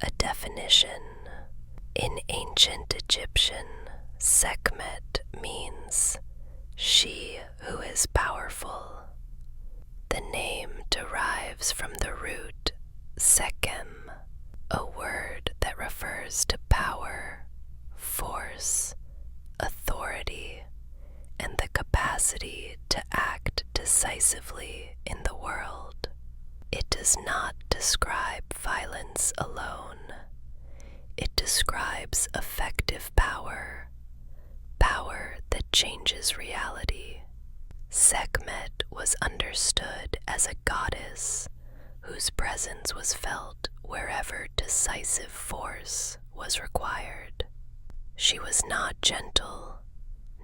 A definition. In ancient Egyptian, Sekhmet means she who is powerful. The name derives from the root Sekhem, a word that refers to power, force, authority, and the capacity to act decisively in the world. It does not describe violence alone. It describes effective power, power that changes reality. Sekhmet was understood as a goddess whose presence was felt wherever decisive force was required. She was not gentle,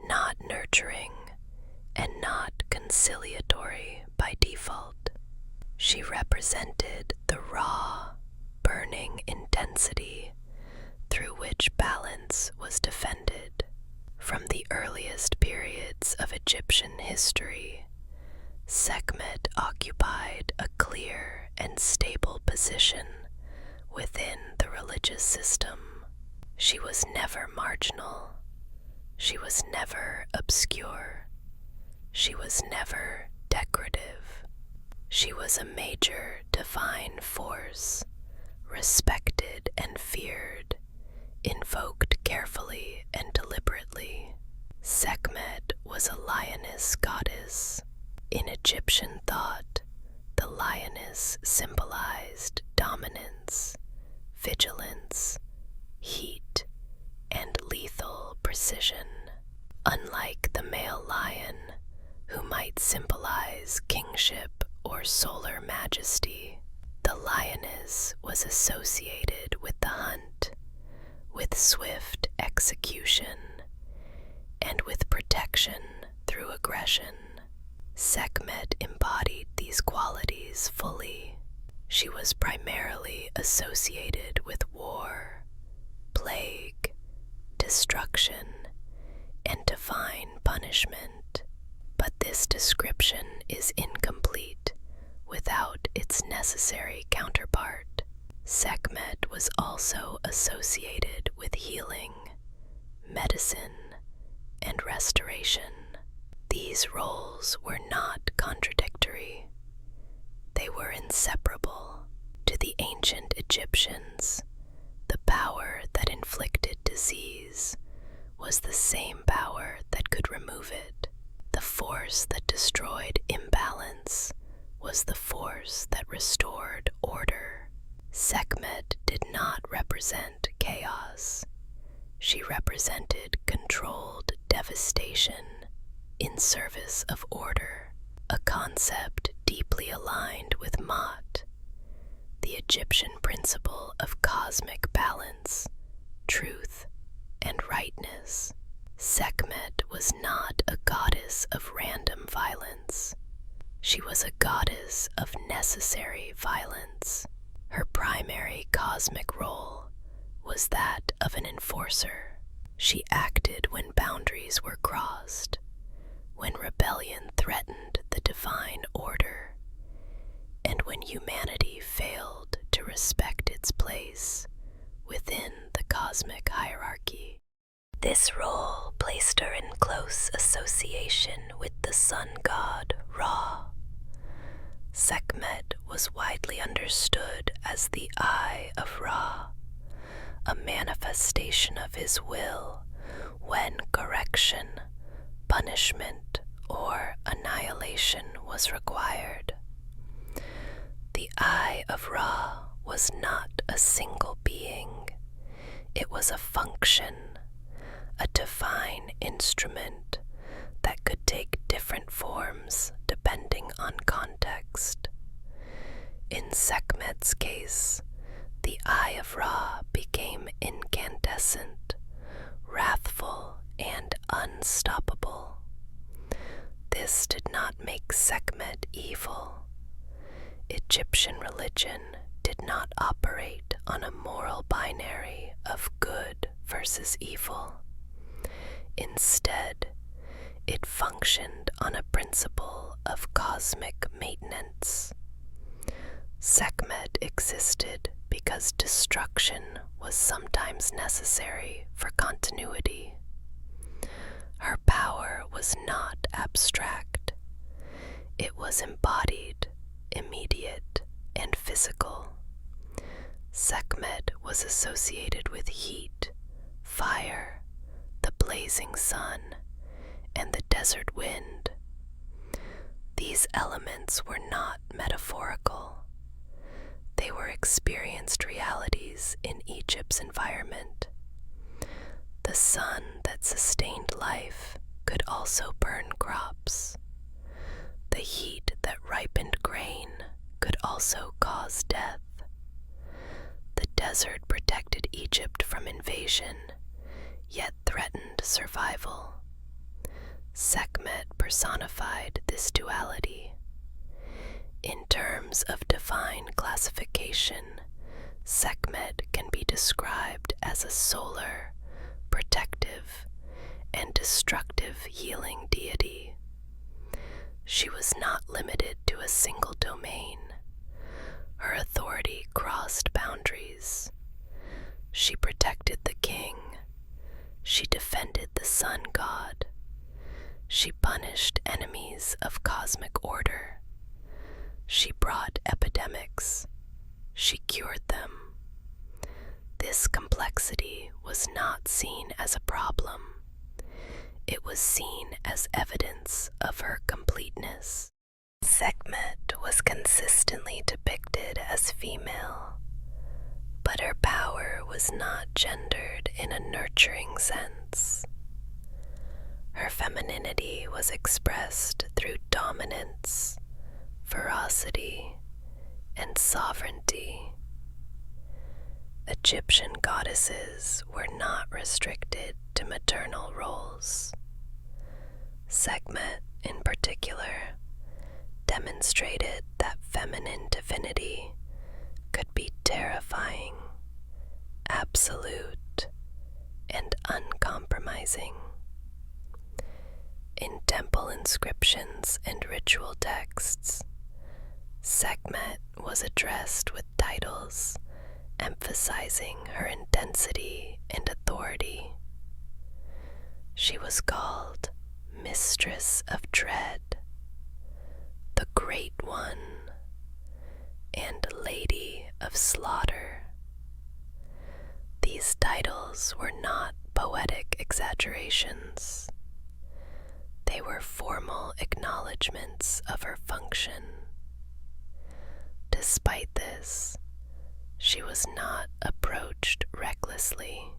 not nurturing, and not conciliatory by default. She represented the raw, burning intensity through which balance was defended. From the earliest periods of Egyptian history, Sekhmet occupied a clear and stable position within the religious system. She was never marginal. She was never obscure. She was never decorative. She was a major divine force, respected and feared, invoked carefully and deliberately. Sekhmet was a lioness goddess. In Egyptian thought, the lioness symbolized dominance, vigilance, heat, and lethal precision. Unlike the male lion, who might symbolize kingship or solar majesty, the lioness was associated with the hunt, with swift execution, and with protection through aggression. Sekhmet embodied these qualities fully. She was primarily associated with war, plague, destruction, and divine punishment. But this description is incomplete without its necessary counterpart. Sekhmet was also associated with healing, medicine, and restoration. These roles were not contradictory. They were inseparable. To the ancient Egyptians, the power that inflicted disease was the same power that could remove it. The force that destroyed imbalance was the force that restored order. Sekhmet did not represent chaos. She represented controlled devastation in service of order, a concept deeply aligned with Maat, the Egyptian principle of cosmic balance, truth, and rightness. Sekhmet was not a goddess of random violence. She was a goddess of necessary violence. Her primary cosmic role was that of an enforcer. She acted when boundaries were crossed, when rebellion threatened the divine order, and when humanity failed to respect its place within the cosmic hierarchy. This role placed her in close association with the sun god Ra. Sekhmet was widely understood as the Eye of Ra, a manifestation of his will when correction, punishment, or annihilation was required. The Eye of Ra was not a single being. It was a function, a divine instrument that could take different forms depending on context. In Sekhmet's case, the Eye of Ra became incandescent, wrathful, and unstoppable. This did not make Sekhmet evil. Egyptian religion did not operate on a moral binary of good versus evil. Instead, it functioned on a principle of cosmic maintenance. Sekhmet existed because destruction was sometimes necessary for continuity. Her power was not abstract. It was embodied, immediate, and physical. Sekhmet was associated with heat, fire, the blazing sun, and the desert wind. These elements were not metaphorical. They were experienced realities in Egypt's environment. The sun that sustained life could also burn crops. The heat that ripened grain could also cause death. The desert protected Egypt from invasion, yet threatened survival. Sekhmet personified this duality. In terms of divine classification, Sekhmet can be described as a solar, protective, and destructive healing deity. She was not limited to a single domain. Her authority crossed boundaries. She protected the king. She defended the sun god. She punished enemies of cosmic order. She brought epidemics. She cured them. This complexity was not seen as a problem. It was seen as evidence of her completeness. Sekhmet was consistently depicted as female, but her power was not gendered in a nurturing sense. Her femininity was expressed through dominance, ferocity, and sovereignty. Egyptian goddesses were not restricted to maternal roles. Sekhmet, in particular, demonstrated that feminine divinity could be terrifying, absolute, and uncompromising. In temple inscriptions and ritual texts, Sekhmet was addressed with titles emphasizing her intensity and authority. She was called Mistress of Dread, the Great One, and Lady of Slaughter. These titles were not poetic exaggerations. They were formal acknowledgments of her function. Despite this, she was not approached recklessly.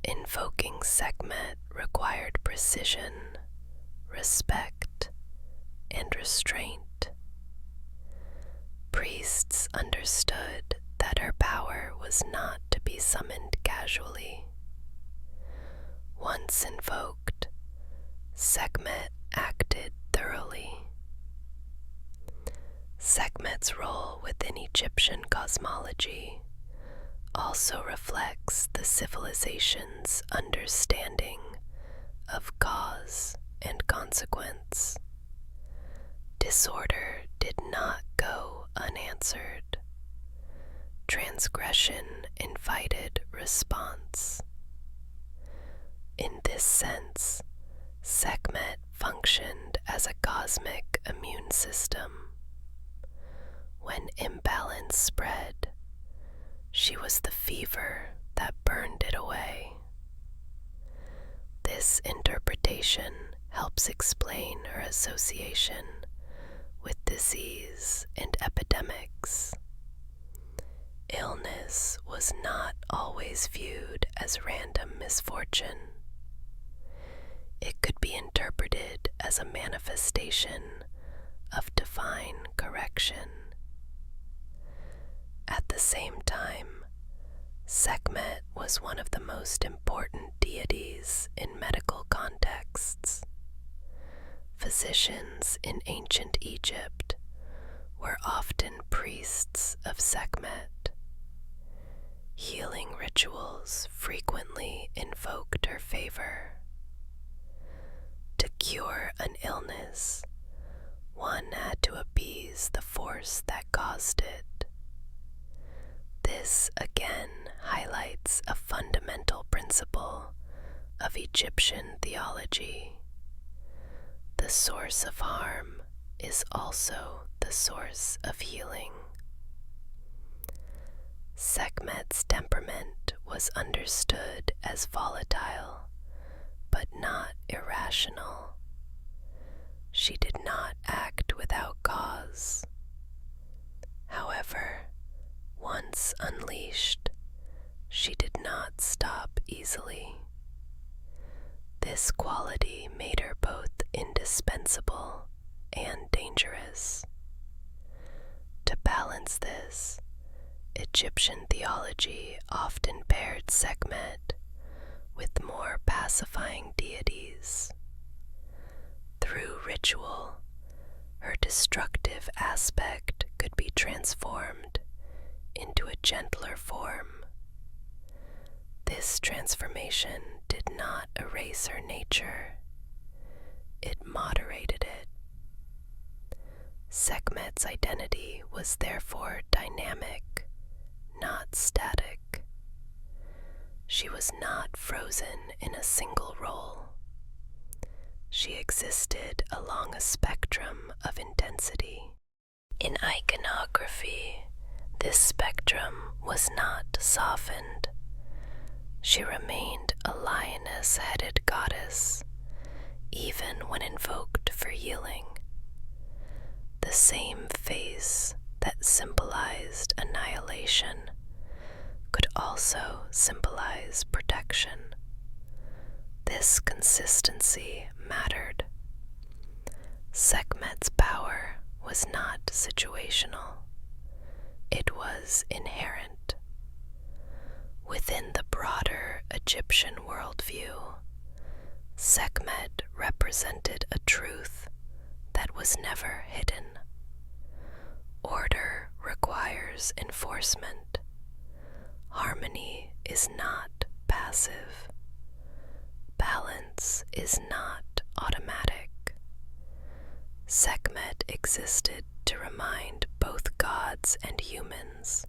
Invoking Sekhmet required precision, respect, and restraint. Priests understood that her power was not to be summoned casually. Once invoked, Sekhmet acted thoroughly. Sekhmet's role within Egyptian cosmology also reflects the civilization's understanding of cause and consequence. Disorder did not go unanswered. Transgression invited response. In this sense, Sekhmet functioned as a cosmic immune system. When imbalance spread, she was the fever that burned it away. This interpretation helps explain her association with disease and epidemics. Illness was not always viewed as random misfortune. It could be interpreted as a manifestation of divine correction. At the same time, Sekhmet was one of the most important deities in medical contexts. Physicians in ancient Egypt were often priests of Sekhmet. Healing rituals frequently invoked her favor. To cure an illness, one had to appease the force that caused it. This again highlights a fundamental principle of Egyptian theology. The source of harm is also the source of healing. Sekhmet's temperament was understood as volatile, but not irrational. She did not act without cause. However, once unleashed, she did not stop easily. This quality made her both indispensable and dangerous. To balance this, Egyptian theology often paired Sekhmet with more pacifying deities. Through ritual, her destructive aspect could be transformed into a gentler form. This transformation did not erase her nature, it moderated it. Sekhmet's identity was therefore dynamic, not static. She was not frozen in a single role. She existed along a spectrum of intensity. In iconography, this spectrum was not softened. She remained a lioness-headed goddess, even when invoked for healing. The same face that symbolized annihilation could also symbolize protection. This consistency mattered. Sekhmet's power was not situational. It was inherent. Within the broader Egyptian worldview, Sekhmet represented a truth that was never hidden. Order requires enforcement. Harmony is not passive. Balance is not automatic. Sekhmet existed to remind both gods and humans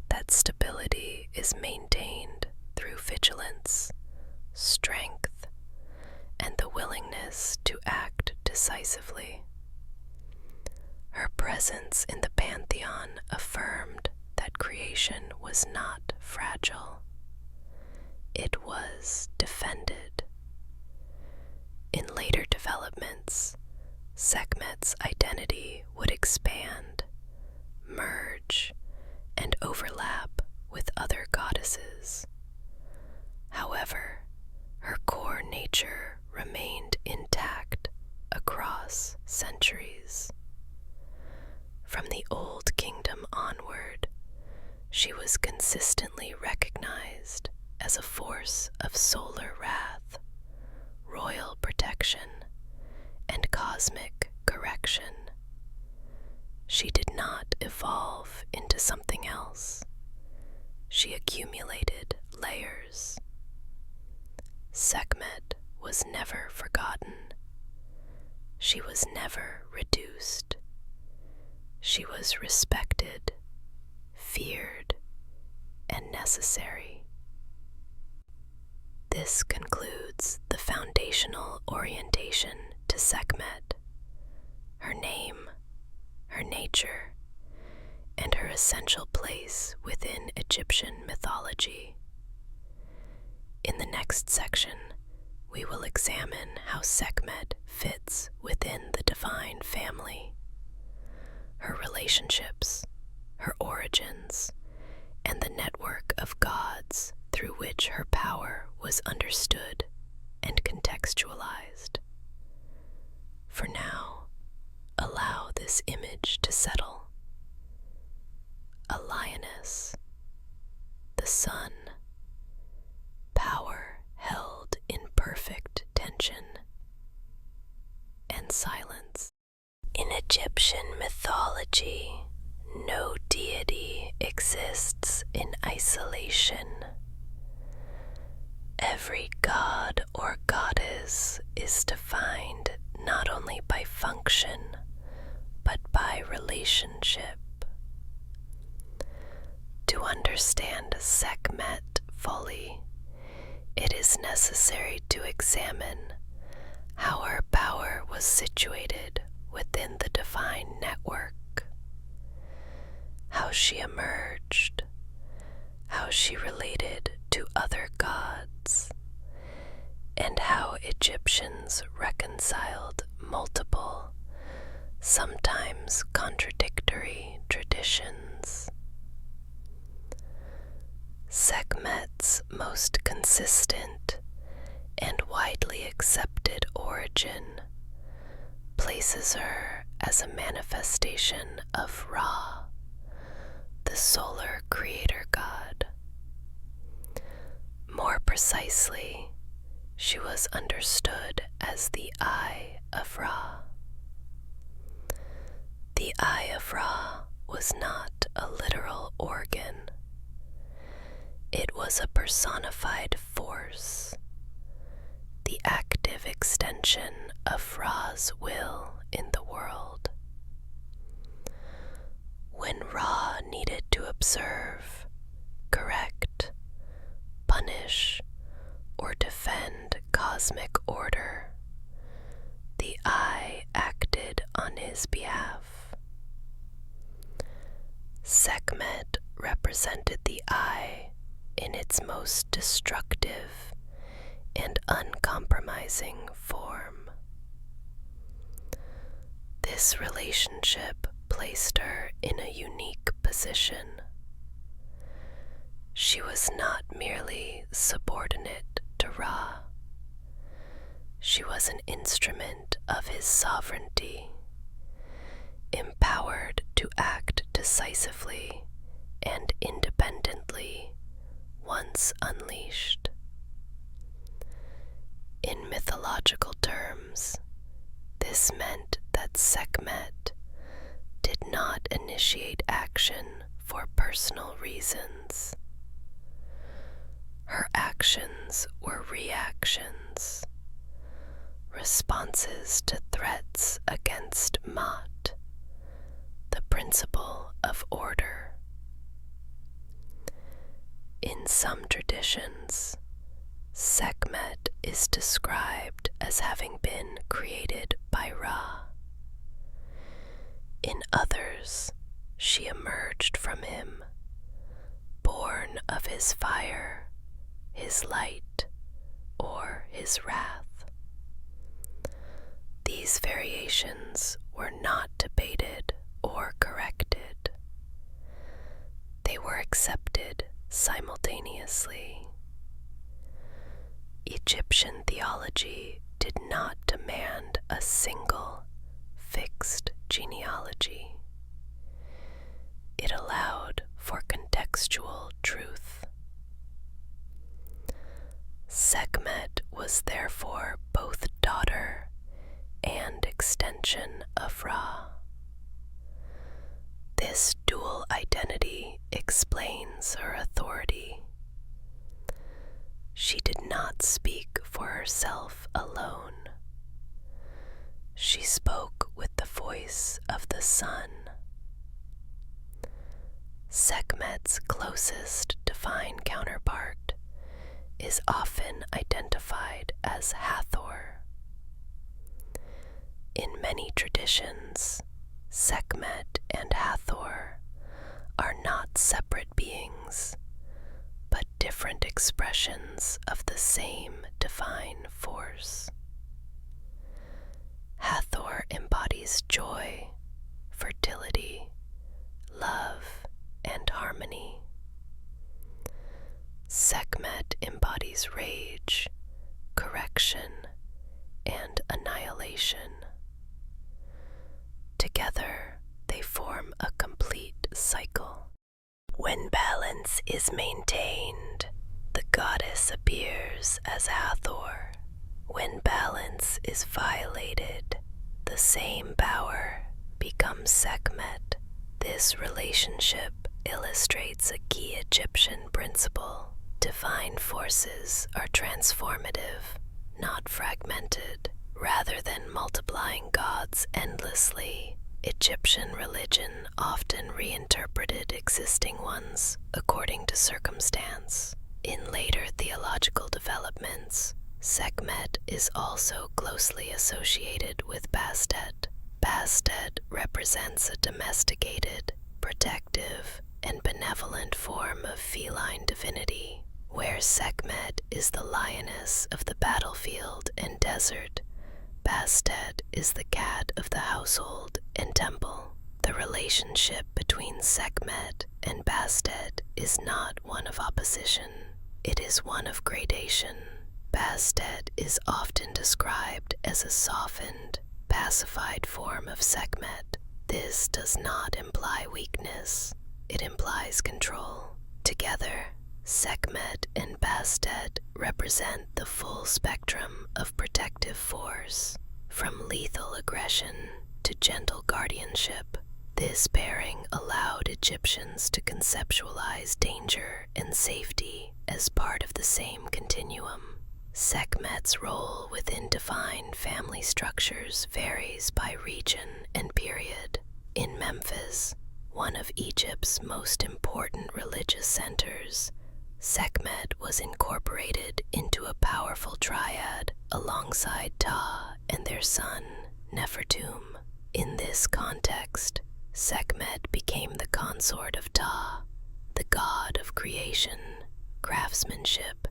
that stability is maintained through vigilance, strength, and the willingness to act decisively. Her presence in the pantheon affirmed that creation was not fragile. It was defended. In later developments, Sekhmet's identity would expand, merge, and overlap with other goddesses. However, her core nature remained intact across centuries. From the Old Kingdom onward, she was consistently recognized as a force of solar wrath, royal protection, and cosmic correction. She did not evolve into something else. She accumulated layers. Sekhmet was never forgotten. She was never reduced. She was respected, feared, and necessary. This concludes the foundational orientation to Sekhmet, her name, her nature, and her essential place within Egyptian mythology. In the next section, we will examine how Sekhmet fits within the divine family, her relationships, her origins, and the network of gods through which her power was understood and contextualized. For now, allow this image to settle. A lioness, the sun, power held in perfect tension, and silence. In Egyptian mythology, no deity exists in isolation. Every god or goddess is defined not only by function, but by relationship. To understand understand Sekhmet fully, it is necessary to examine how her power was situated within the divine network, how she emerged, how she related to other gods, and how Egyptians reconciled multiple, sometimes contradictory traditions. Sekhmet's most consistent and widely accepted origin places her as a manifestation of Ra, the solar creator god. More precisely, she was understood as the Eye of Ra. The Eye of Ra was not a literal organ. It was a personified force, the active extension of Ra's will in the world. When Ra needed to observe, correct, punish, or defend cosmic order, the Eye acted on his behalf. Sekhmet represented the Eye in its most destructive and uncompromising form. This relationship placed her in a unique position. She was not merely subordinate to Ra. She was an instrument of his sovereignty, empowered to act decisively and independently once unleashed. In mythological terms, this meant that Sekhmet did not initiate action for personal reasons. Her actions were reactions, responses to threats against Ma'at, the principle of order. In some traditions, Sekhmet is described as having been created by Ra. In others, she emerged from him, born of his fire, his light, or his wrath. These variations were not debated or corrected. They were accepted simultaneously. Egyptian theology did not demand a single, fixed genealogy. It allowed for contextual truth. Sekhmet was therefore both daughter and extension of Ra. This dual identity explains her authority. She did not speak for herself alone. She spoke with the voice of the sun. Sekhmet's closest divine counterpart is often identified as Hathor. In many traditions, Sekhmet and Hathor are not separate beings, but different expressions of the same divine force. Hathor embodies joy, fertility, love, and harmony. Sekhmet embodies rage, correction, and annihilation. Together, they form a complete cycle. When balance is maintained, the goddess appears as Hathor. When balance is violated, the same power becomes Sekhmet. This relationship illustrates a key Egyptian principle. Divine forces are transformative, not fragmented. Rather than multiplying gods endlessly, Egyptian religion often reinterpreted existing ones according to circumstance. In later theological developments, Sekhmet is also closely associated with Bastet. Bastet represents a domesticated, protective, and benevolent form of feline divinity, where Sekhmet is the lioness of the battlefield and desert. Bastet is the cat of the household and temple. The relationship between Sekhmet and Bastet is not one of opposition. It is one of gradation. Bastet is often described as a softened, pacified form of Sekhmet. This does not imply weakness. It implies control. Together, Sekhmet and Bastet represent the full spectrum of protective force, from lethal aggression to gentle guardianship. This pairing allowed Egyptians to conceptualize danger and safety as part of the same continuum. Sekhmet's role within defined family structures varies by region and period. In Memphis, one of Egypt's most important religious centers, Sekhmet was incorporated into a powerful triad alongside Ptah and their son, Nefertum. In this context, Sekhmet became the consort of Ptah, the god of creation, craftsmanship,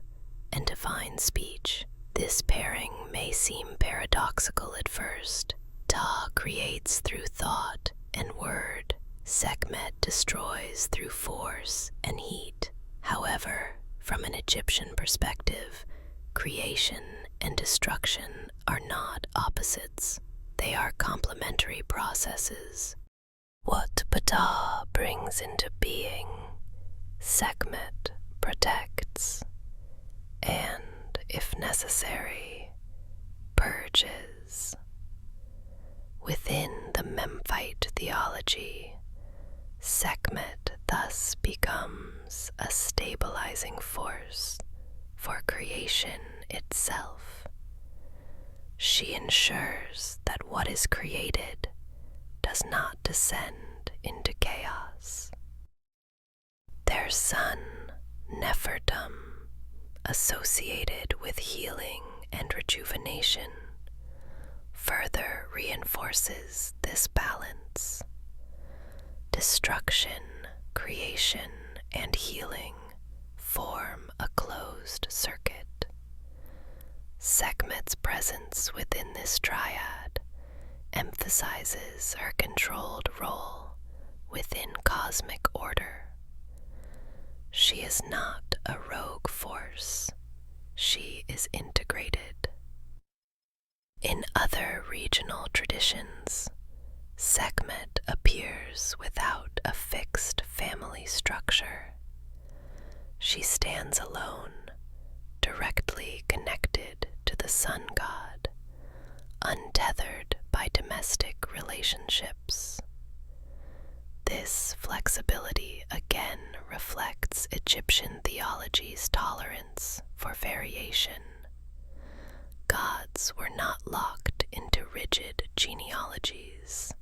and divine speech. This pairing may seem paradoxical at first. Ptah creates through thought and word. Sekhmet destroys through force and heat. However, from an Egyptian perspective, creation and destruction are not opposites. They are complementary processes. What Ptah brings into being, Sekhmet protects, and, if necessary, purges. Within the Memphite theology, Sekhmet thus becomes a stabilizing force for creation itself. She ensures that what is created does not descend into chaos. Their son, Nefertum, associated with healing and rejuvenation, further reinforces this balance. Destruction, creation, and healing form a closed circuit. Sekhmet's presence within this triad emphasizes her controlled role within cosmic order. She is not a rogue force. She is integrated. In other regional traditions, Sekhmet appears without a fixed family structure. She stands alone, directly connected to the sun god, untethered by domestic relationships. This flexibility again reflects Egyptian theology's tolerance for variation. Gods were not locked into rigid genealogies.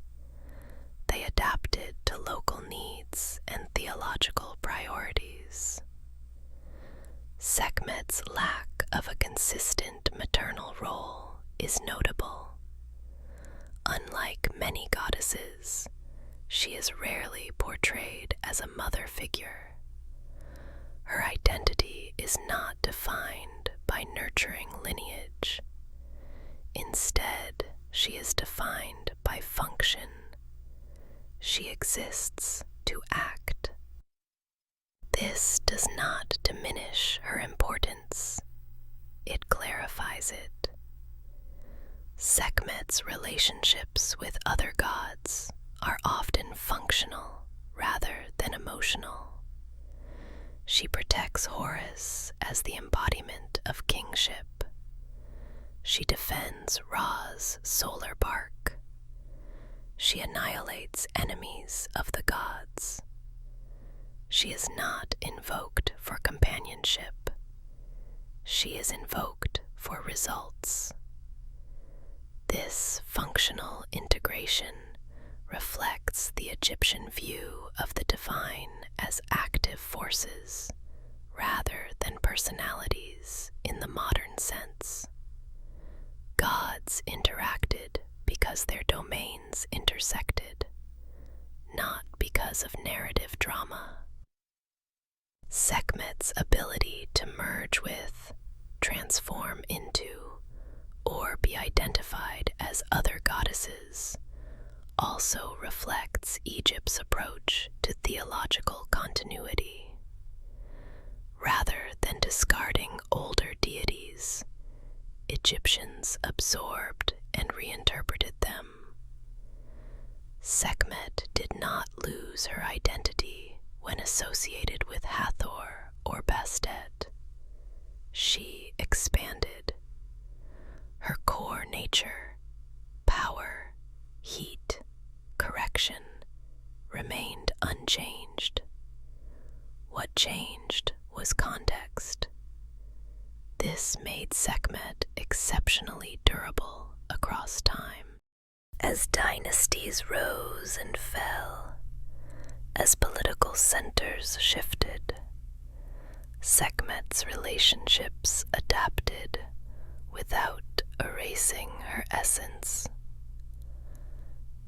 They adapted to local needs and theological priorities. Sekhmet's lack of a consistent maternal role is notable. Unlike many goddesses, she is rarely portrayed as a mother figure. Her identity is not defined by nurturing lineage. Instead, she is defined by function. She exists to act. This does not diminish her importance. It clarifies it. Sekhmet's relationships with other gods are often functional rather than emotional. She protects Horus as the embodiment of kingship. She defends Ra's solar bark. She annihilates enemies of the gods. She is not invoked for companionship. She is invoked for results. This functional integration reflects the Egyptian view of the divine as active forces rather than personalities in the modern sense. Gods interacted because their domains intersected, not because of narrative drama. Sekhmet's ability to merge with, transform into, or be identified as other goddesses also reflects Egypt's approach to theological continuity. Rather than discarding older deities, Egyptians absorbed and reinterpreted them. Sekhmet did not lose her identity when associated with Hathor or Bastet. She expanded. Her core nature, power, heat, correction, remained unchanged. What changed was context. This made Sekhmet exceptionally durable across time. As dynasties rose and fell, as political centers shifted, Sekhmet's relationships adapted without erasing her essence.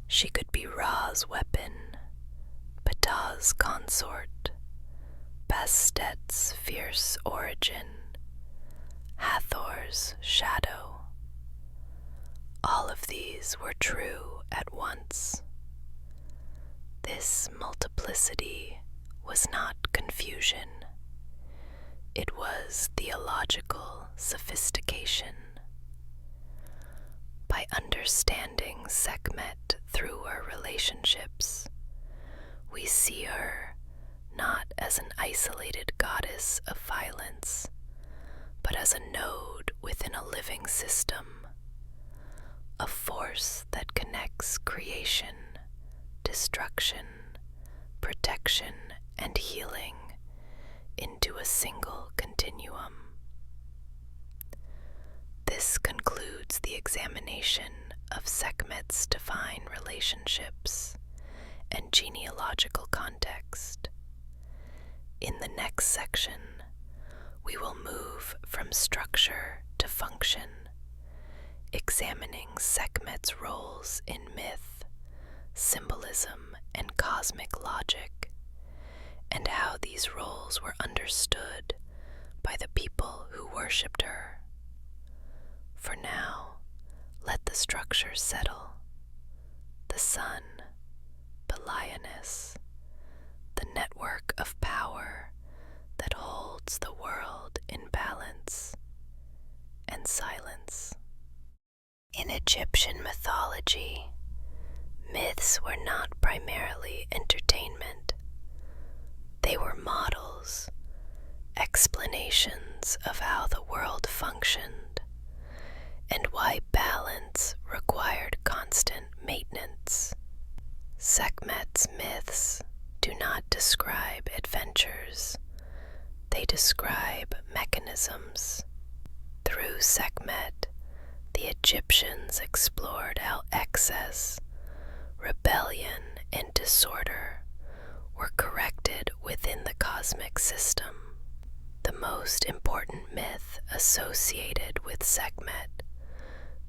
She could be Ra's weapon, Ptah's consort, Bastet's fierce origin, Hathor's shadow. All of these were true at once. This multiplicity was not confusion. It was theological sophistication. By understanding Sekhmet through her relationships, we see her not as an isolated goddess of violence, but as a node within a living system, a force that connects creation, destruction, protection, and healing into a single continuum. This concludes the examination of Sekhmet's divine relationships and genealogical context. In the next section, we will move from structure to function, examining Sekhmet's roles in myth, symbolism, and cosmic logic, and how these roles were understood by the people who worshipped her. For now, let the structure settle. The sun, the lioness, the network of power that holds the world in balance and silence. In Egyptian mythology, myths were not primarily entertainment. They were models, explanations of how the world functioned, and why balance required constant maintenance. Sekhmet's myths do not describe adventures. They describe mechanisms. Through Sekhmet, the Egyptians explored how excess, rebellion, and disorder were corrected within the cosmic system. The most important myth associated with Sekhmet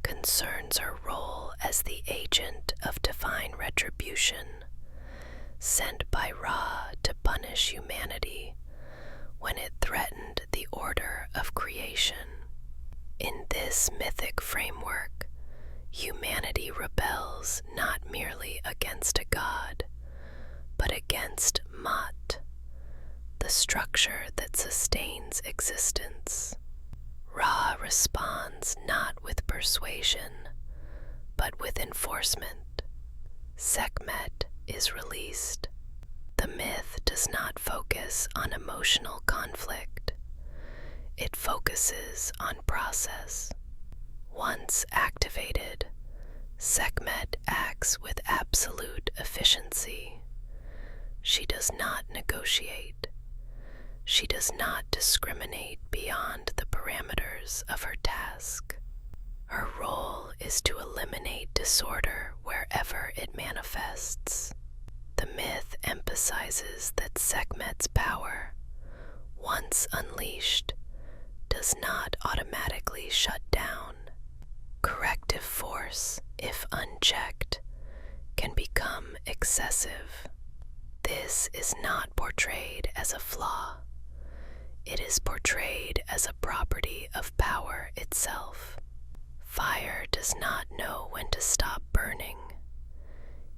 concerns her role as the agent of divine retribution, sent by Ra to punish humanity when it threatened the order of creation. In this mythic framework, humanity rebels not merely against a god, but against Mat, the structure that sustains existence. Ra responds not with persuasion, but with enforcement. Sekhmet is released. The myth does not focus on emotional conflict. It focuses on process. Once activated, Sekhmet acts with absolute efficiency. She does not negotiate. She does not discriminate beyond the parameters of her task. Her role is to eliminate disorder wherever it manifests. The myth emphasizes that Sekhmet's power, once unleashed, does not automatically shut down. Corrective force, if unchecked, can become excessive. This is not portrayed as a flaw. It is portrayed as a property of power itself. Fire does not know when to stop burning.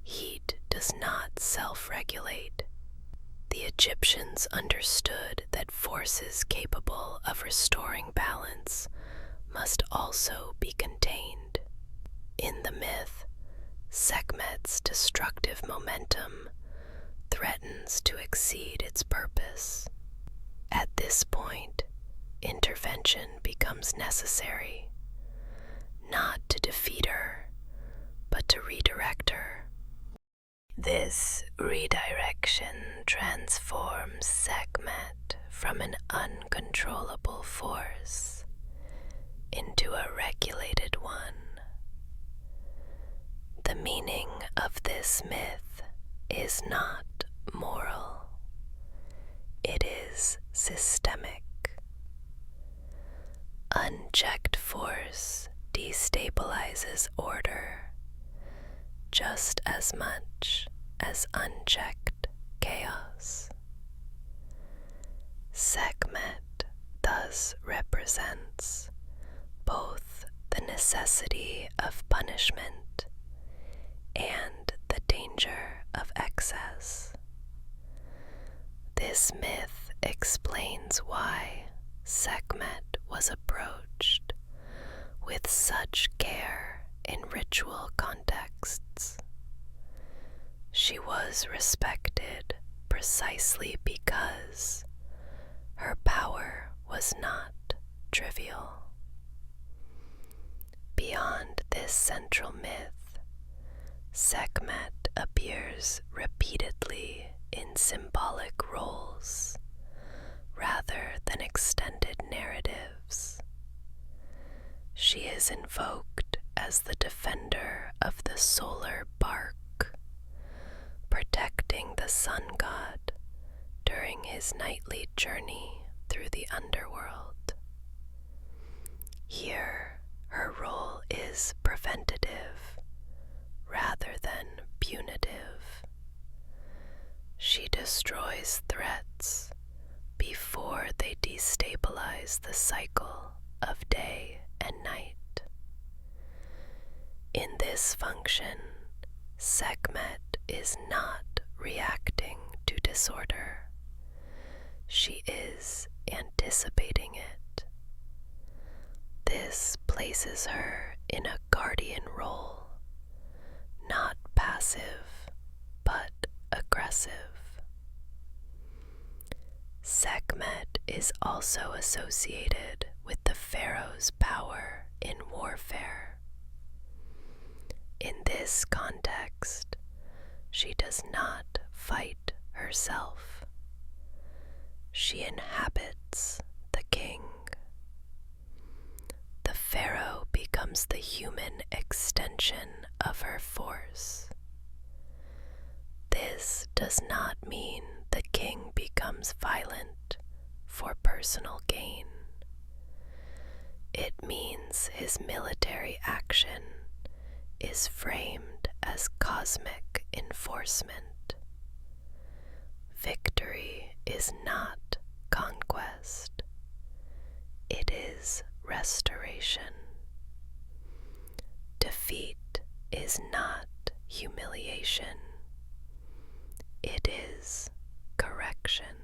Heat does not self-regulate. The Egyptians understood that forces capable of restoring balance must also be contained. In the myth, Sekhmet's destructive momentum threatens to exceed its purpose. At this point, intervention becomes necessary, not to defeat her, but to redirect her. This redirection transforms Sekhmet from an uncontrollable force into a regulated one. The meaning of this myth is not moral. It is systemic. Unchecked force destabilizes order just as much as unchecked chaos. Sekhmet thus represents both the necessity of punishment and the danger of excess. This myth explains why Sekhmet was approached with such care in ritual contexts. She was respected precisely because her power was not trivial. Beyond this central myth, Sekhmet appears repeatedly in symbolic roles rather than extended narratives. She is invoked as the defender of the solar bark, protecting the sun god during his nightly journey through the underworld. Here, her role is preventative rather than punitive. She destroys threats before they destabilize the cycle of day and night. In this function, Sekhmet is not reacting to disorder. She is anticipating it. This places her in a guardian role, not passive, but aggressive. Sekhmet is also associated with the pharaoh's power in warfare. In this context, she does not fight herself. She inhabits the king. The pharaoh becomes the human extension of her force. This does not mean the king becomes violent for personal gain. It means his military action is framed as cosmic enforcement. Victory is not conquest. It is restoration. Defeat is not humiliation. It is correction.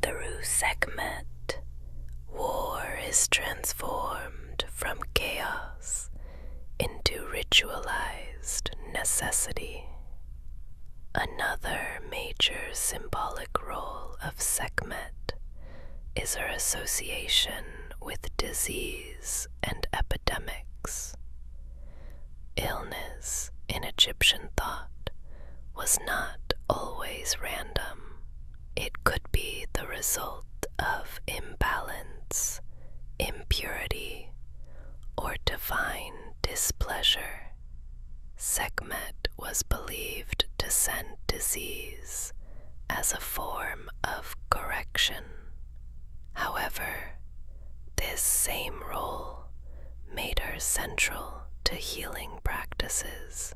Through Sekhmet, war is transformed from chaos into ritualized necessity. Another major symbolic role of Sekhmet is her association with disease and epidemics. Illness in Egyptian thought was not always random. It could be the result of imbalance, impurity, for divine displeasure. Sekhmet was believed to send disease as a form of correction. However, this same role made her central to healing practices.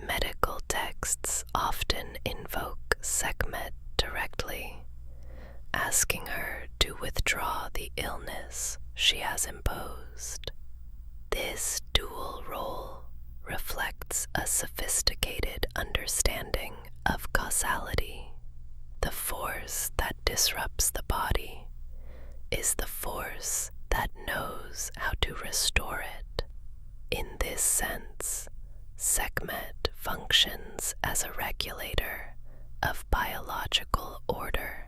Medical texts often invoke Sekhmet directly, asking her to withdraw the illness she has imposed. This dual role reflects a sophisticated understanding of causality. The force that disrupts the body is the force that knows how to restore it. In this sense, Sekhmet functions as a regulator of biological order.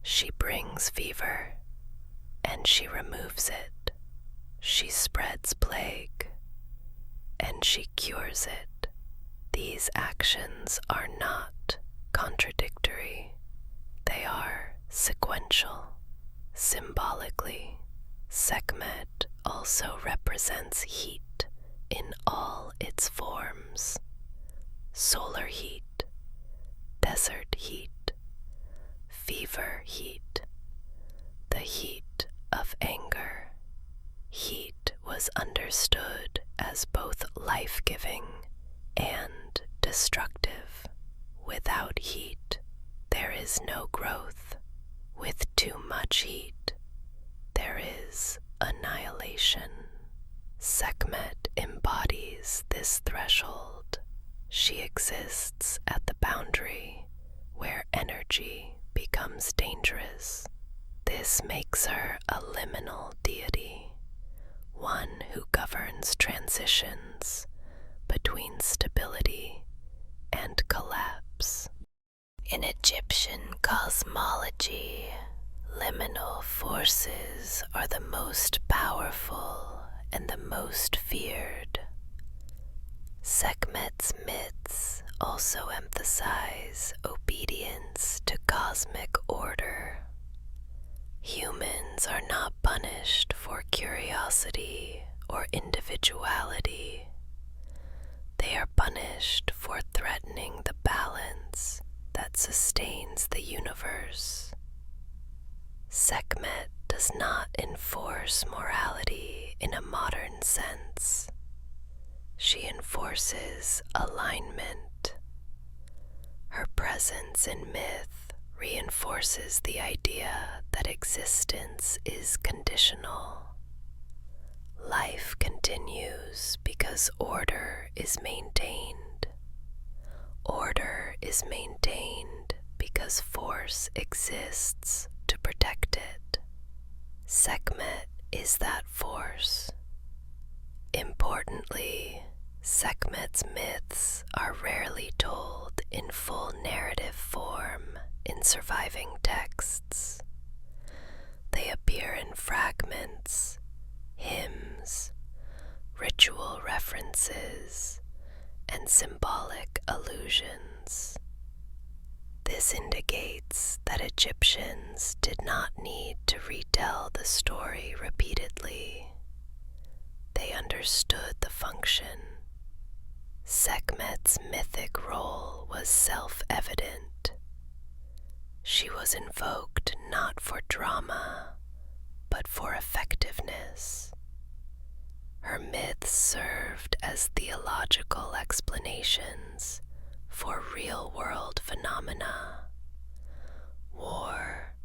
She brings fever, and she removes it. She spreads plague, and she cures it. These actions are not contradictory. They are sequential. Symbolically, Sekhmet also represents heat in all its forms: solar heat, desert heat, fever heat, the heat of anger. Heat was understood as both life-giving and destructive. Without heat, there is no growth. With too much heat, there is annihilation. Sekhmet embodies this threshold. She exists at the boundary where energy becomes dangerous. This makes her a liminal deity, one who governs transitions between stability and collapse. In Egyptian cosmology, liminal forces are the most powerful and the most feared. Sekhmet's myths also emphasize obedience to cosmic order. Humans are not punished for curiosity or individuality. They are punished for threatening the balance that sustains the universe. Sekhmet does not enforce morality in a modern sense. She enforces alignment. Her presence in myth reinforces the idea that existence is conditional. Life continues because order is maintained. Order is maintained because force exists to protect it. Sekhmet is that force. Importantly, Sekhmet's myths are rarely told in full narrative form in surviving texts. They appear in fragments, hymns, ritual references, and symbolic allusions. This indicates that Egyptians did not need to retell the story repeatedly. They understood the function. Sekhmet's mythic role was self-evident. She was invoked not for drama, but for effectiveness. Her myths served as theological explanations for real-world phenomena: war,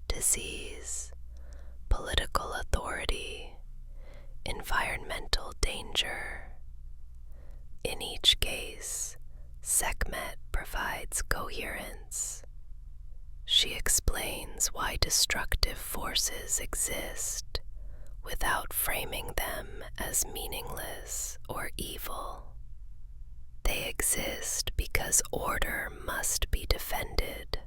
disease, political authority, environmental danger. In each case, Sekhmet provides coherence. She explains why destructive forces exist without framing them as meaningless or evil. They exist because order must be defended.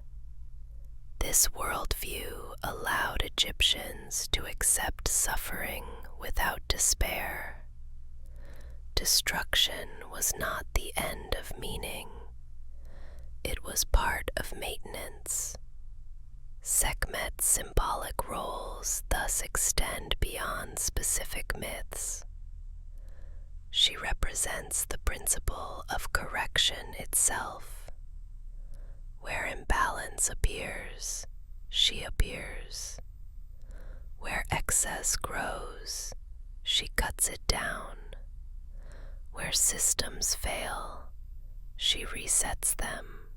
This worldview allowed Egyptians to accept suffering without despair. Destruction was not the end of meaning. It was part of maintenance. Sekhmet's symbolic roles thus extend beyond specific myths. She represents the principle of correction itself. Where imbalance appears, she appears. Where excess grows, she cuts it down. Where systems fail, she resets them.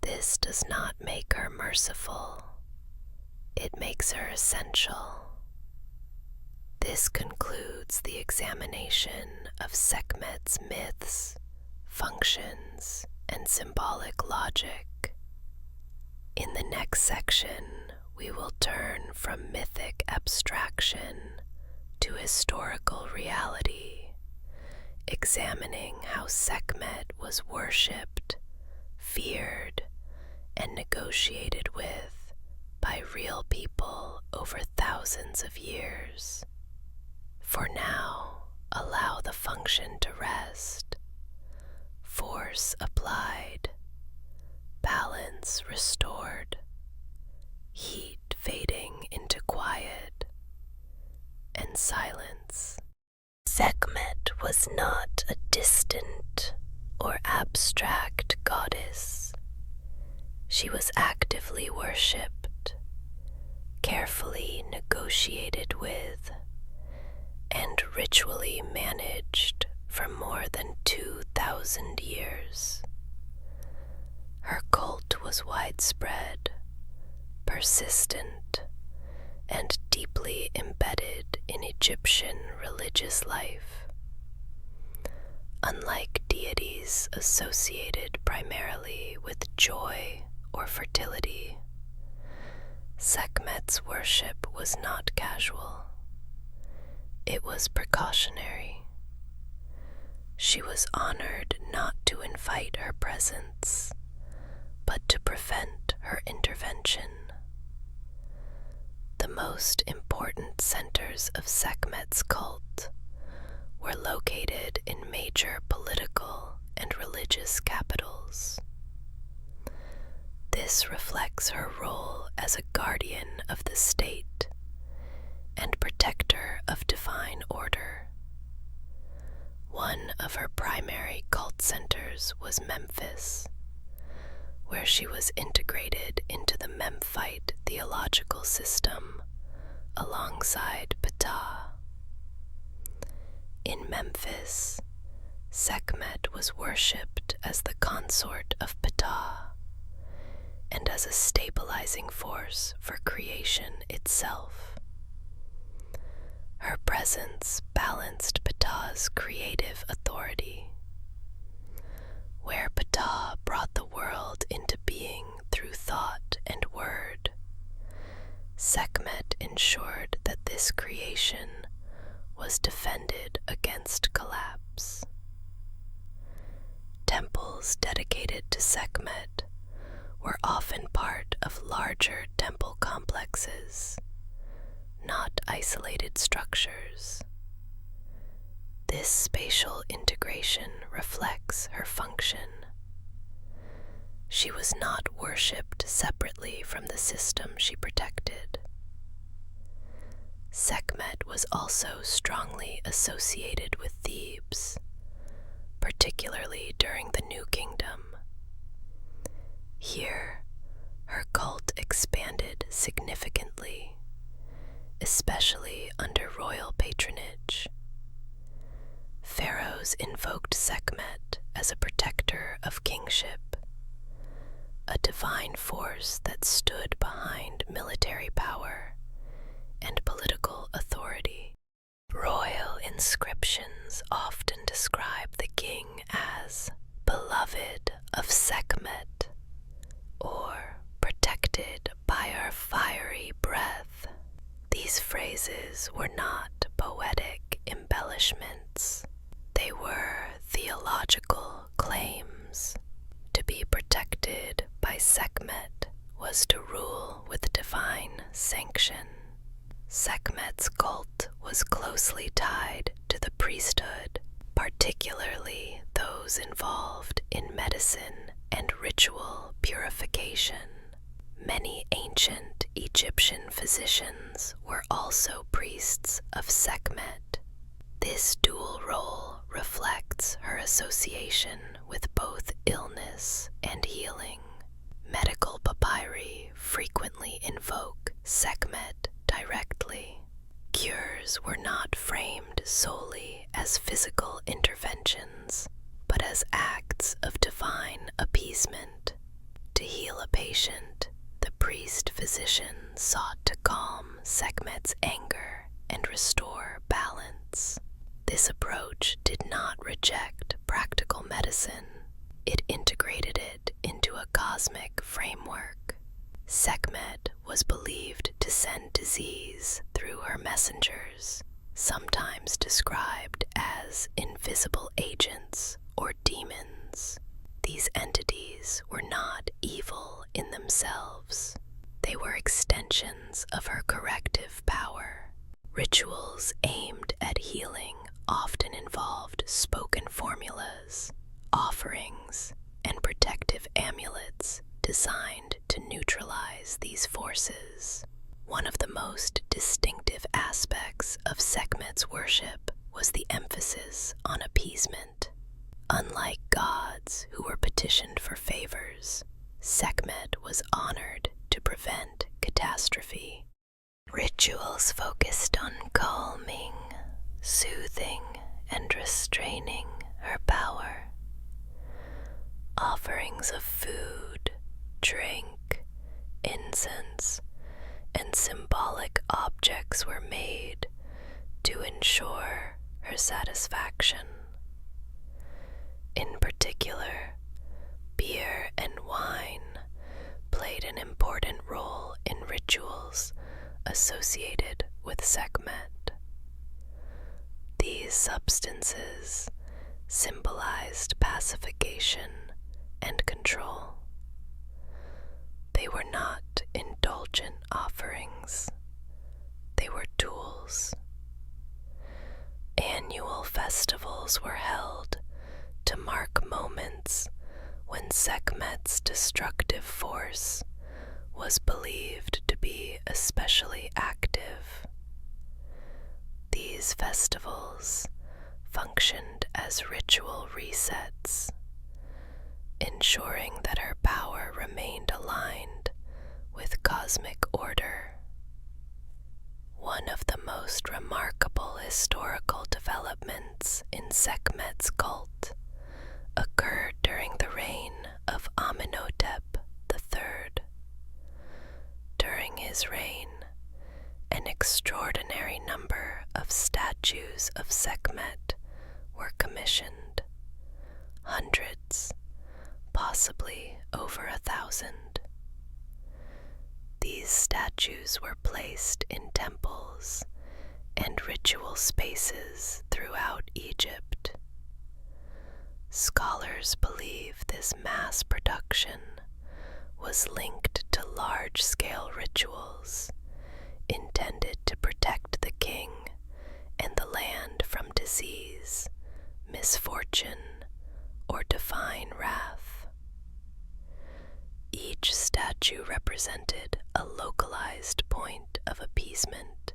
This does not make her merciful. It makes her essential. This concludes the examination of Sekhmet's myths, functions, and symbolic logic. In the next section, we will turn from mythic abstraction to historical reality, examining how Sekhmet was worshipped, feared, and negotiated with by real people over thousands of years. For now, allow the function to rest, force applied, balance restored, heat fading into quiet, and silence. Sekhmet was not a distant or abstract goddess. She was actively worshipped, carefully negotiated with, and ritually managed for more than 2,000 years. Her cult was widespread, persistent, and deeply embedded in Egyptian religious life. Unlike deities associated primarily with joy or fertility, Sekhmet's worship was not casual. It was precautionary. She was honored not to invite her presence, but to prevent her intervention. The most important centers of Sekhmet's cult were located in major political and religious capitals. This reflects her role as a guardian of the state and protector of divine order. One of her primary cult centers was Memphis, where she was integrated into the Memphite theological system alongside Ptah. In Memphis, Sekhmet was worshipped as the consort of Ptah and as a stabilizing force for creation itself. Her presence balanced Ptah's creative authority. Where Ptah brought the world into being through thought and word, Sekhmet ensured that this creation was defended against collapse. Temples dedicated to Sekhmet were often part of larger temple complexes, not isolated structures. This spatial integration reflects her function. She was not worshipped separately from the system she protected. Sekhmet was also strongly associated with Thebes, particularly during the New Kingdom. Here, her cult expanded significantly, especially under royal patronage. Pharaohs invoked Sekhmet as a protector of kingship, a divine force that stood behind military power and political authority. Royal inscriptions often describe the king as beloved of Sekhmet or protected by our fiery breath. These phrases were not poetic embellishments. They were theological claims. To be protected by Sekhmet was to rule with divine sanction. Sekhmet's cult was closely tied to the priesthood, particularly those involved in medicine and ritual purification. Many ancient Egyptian physicians were also priests of Sekhmet. This dual role reflects her association with both illness and healing. Medical papyri frequently invoke Sekhmet directly. Cures were not framed solely as physical interventions, but as acts of divine appeasement. To heal a patient, the priest-physician sought to calm Sekhmet's anger and restore balance. This approach did not reject practical medicine. It integrated it into a cosmic framework. Sekhmet was believed to send disease through her messengers, sometimes described as invisible agents or demons. These entities were not evil in themselves. They were extensions of her corrective power. Rituals aimed at healing often involved spoken formulas, offerings, and protective amulets designed to neutralize these forces. One of the most distinctive aspects of Sekhmet's worship was the emphasis on appeasement. Unlike gods who were petitioned for favors, Sekhmet was honored to prevent catastrophe. Rituals focused on calming, soothing, and restraining her power. Offerings of food, drink, incense, and symbolic objects were made to ensure her satisfaction. In particular, beer and wine played an important role in rituals associated with Sekhmet. These substances symbolized pacification and control. They were not indulgent offerings. They were tools. Annual festivals were held to mark moments when Sekhmet's destructive force was believed to be especially active. These festivals functioned as ritual resets, ensuring that her power remained aligned with cosmic order. One of the most remarkable historical developments in Sekhmet's cult occurred during the reign of Amenhotep III. During his reign, an extraordinary number of statues of Sekhmet were commissioned, hundreds, possibly over 1,000. These statues were placed in temples and ritual spaces throughout Egypt. Scholars believe this mass production was linked to large-scale rituals intended to protect the king and the land from disease, misfortune, or divine wrath. Each statue represented a localized point of appeasement.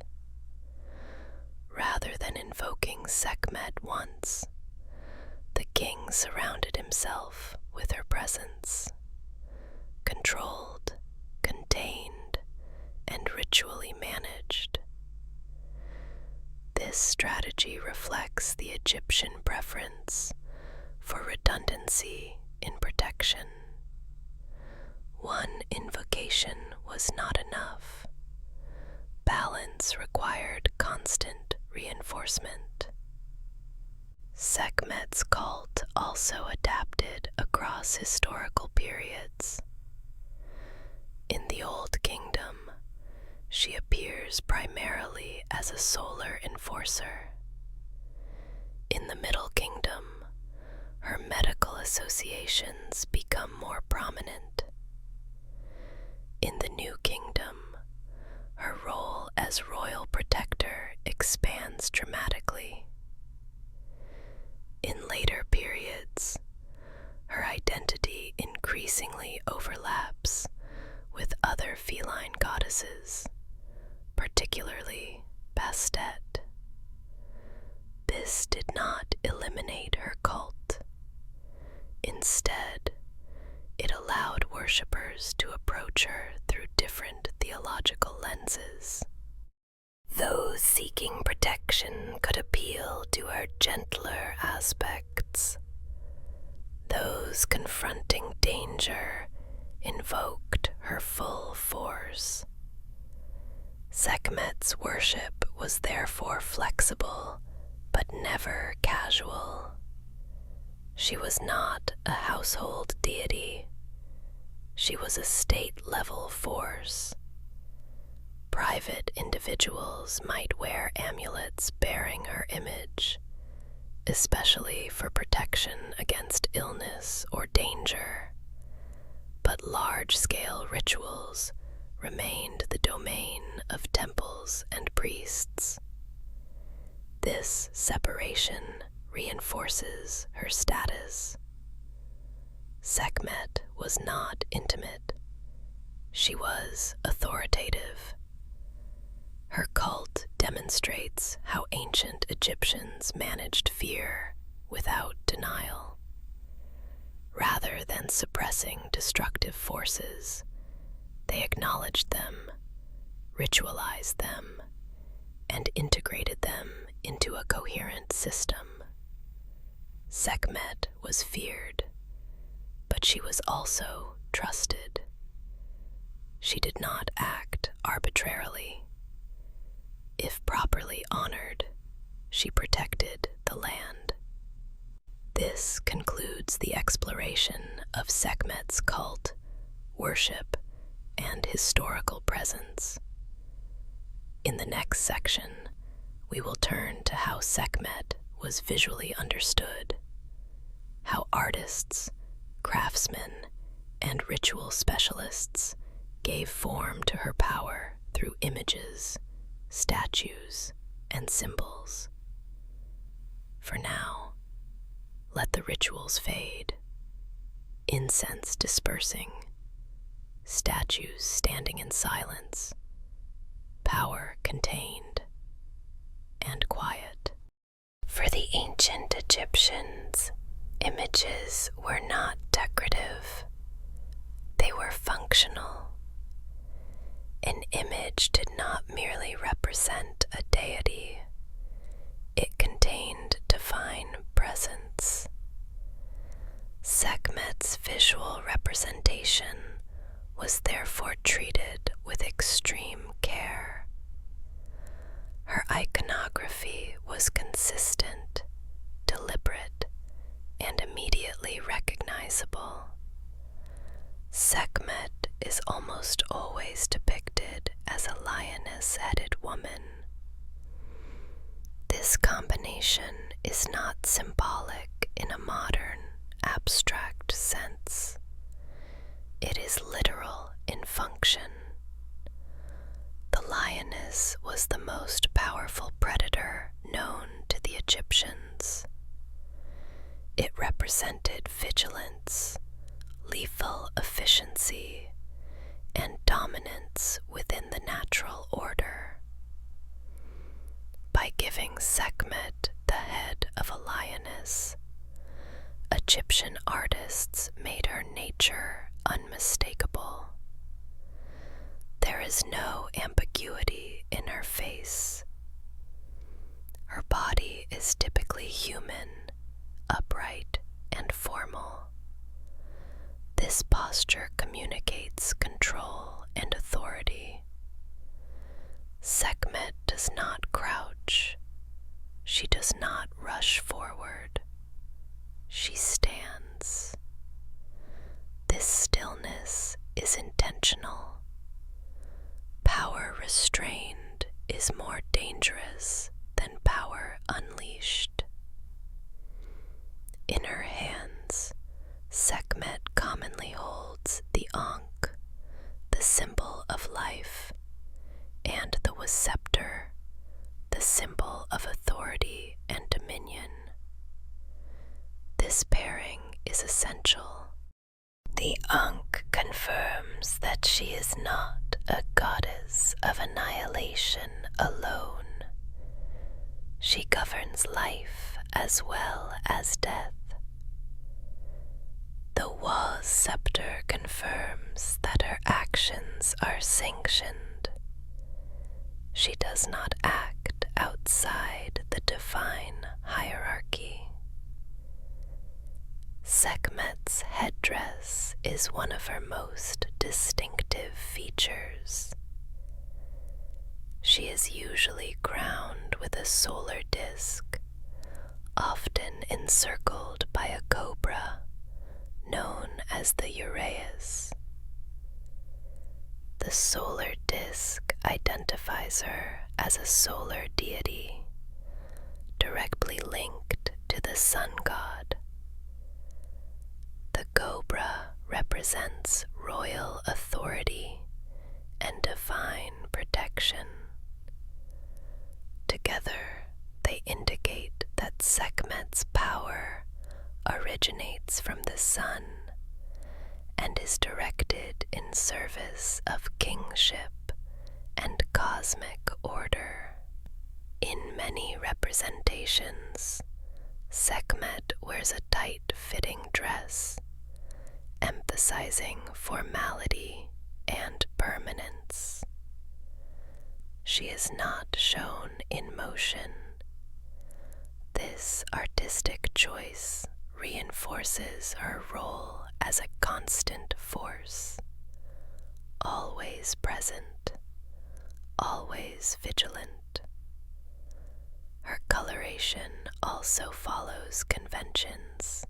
Rather than invoking Sekhmet once, the king surrounded himself with her presence, controlled, contained, and ritually managed. This strategy reflects the Egyptian preference for redundancy in protection. One invocation was not enough. Balance required constant reinforcement. Sekhmet's cult also adapted across historical periods. In the Old Kingdom, she appears primarily as a solar enforcer. In the Middle Kingdom, her medical associations become more prominent. In the New Kingdom, her role as royal protector expands dramatically. In later periods, her identity increasingly overlaps with other feline goddesses, particularly Bastet. this did not eliminate her cult. Instead, it allowed worshippers to approach her through different theological lenses. Those seeking protection could appeal to her gentler aspects. Those confronting danger invoked her full force. Sekhmet's worship was therefore flexible, but never casual. She was not a household deity. She was a state-level force. Private individuals might wear amulets bearing her image, especially for protection against illness or danger. But large-scale rituals remained the domain of temples and priests. This separation reinforces her status. Sekhmet was not intimate. She was authoritative. Her cult demonstrates how ancient Egyptians managed fear without denial. Rather than suppressing destructive forces, they acknowledged them, ritualized them, and integrated them into a coherent system. Sekhmet was feared, but she was also trusted. She did not act arbitrarily. If properly honored, she protected the land. This concludes the exploration of Sekhmet's cult, worship, and historical presence. In the next section, we will turn to how Sekhmet was visually understood, how artists, craftsmen, and ritual specialists gave form to her power through images, statues, and symbols. For now, let the rituals fade, incense dispersing, statues standing in silence, power contained and quiet. For the ancient Egyptians, images were not decorative. They were functional. An image did not merely represent a deity. It contained divine presence. Sekhmet's visual representation was therefore treated with extreme care. Her iconography was consistent, deliberate, and immediately recognizable. Sekhmet is almost always depicted as a lioness-headed woman. This combination is not symbolic in a modern, abstract sense. It is literal in function. The lioness was the most powerful predator known to the Egyptians. It represented vigilance, lethal efficiency, and dominance within the natural order. By giving Sekhmet the head of a lioness, Egyptian artists made her nature unmistakable. There is no ambiguity in her face. Her body is typically human, upright, and formal. This posture communicates control and authority. Sekhmet does not crouch. She does not rush forward. She stands. This stillness is intentional. Power restrained is more dangerous than power unleashed. In her hands, Sekhmet commonly holds the ankh, the symbol of life, and the scepter, the symbol of authority and dominion. This pairing is essential. The ankh confirms that she is not a goddess of annihilation alone. She governs life as well as death. The Wa's scepter confirms that her actions are sanctioned. She does not act outside the divine hierarchy. Sekhmet's headdress is one of her most distinctive features. She is usually crowned with a solar disk, often encircled by a cobra known as the uraeus. The solar disk identifies her as a solar deity, directly linked to the sun god. The cobra represents royal authority and divine protection. Together, they indicate that Sekhmet's power originates from the sun and is directed in service of kingship and cosmic order. In many representations, Sekhmet wears a tight-fitting dress, emphasizing formality and permanence. She is not shown in motion. This artistic choice reinforces her role as a constant force, always present, always vigilant. Her coloration also follows conventions.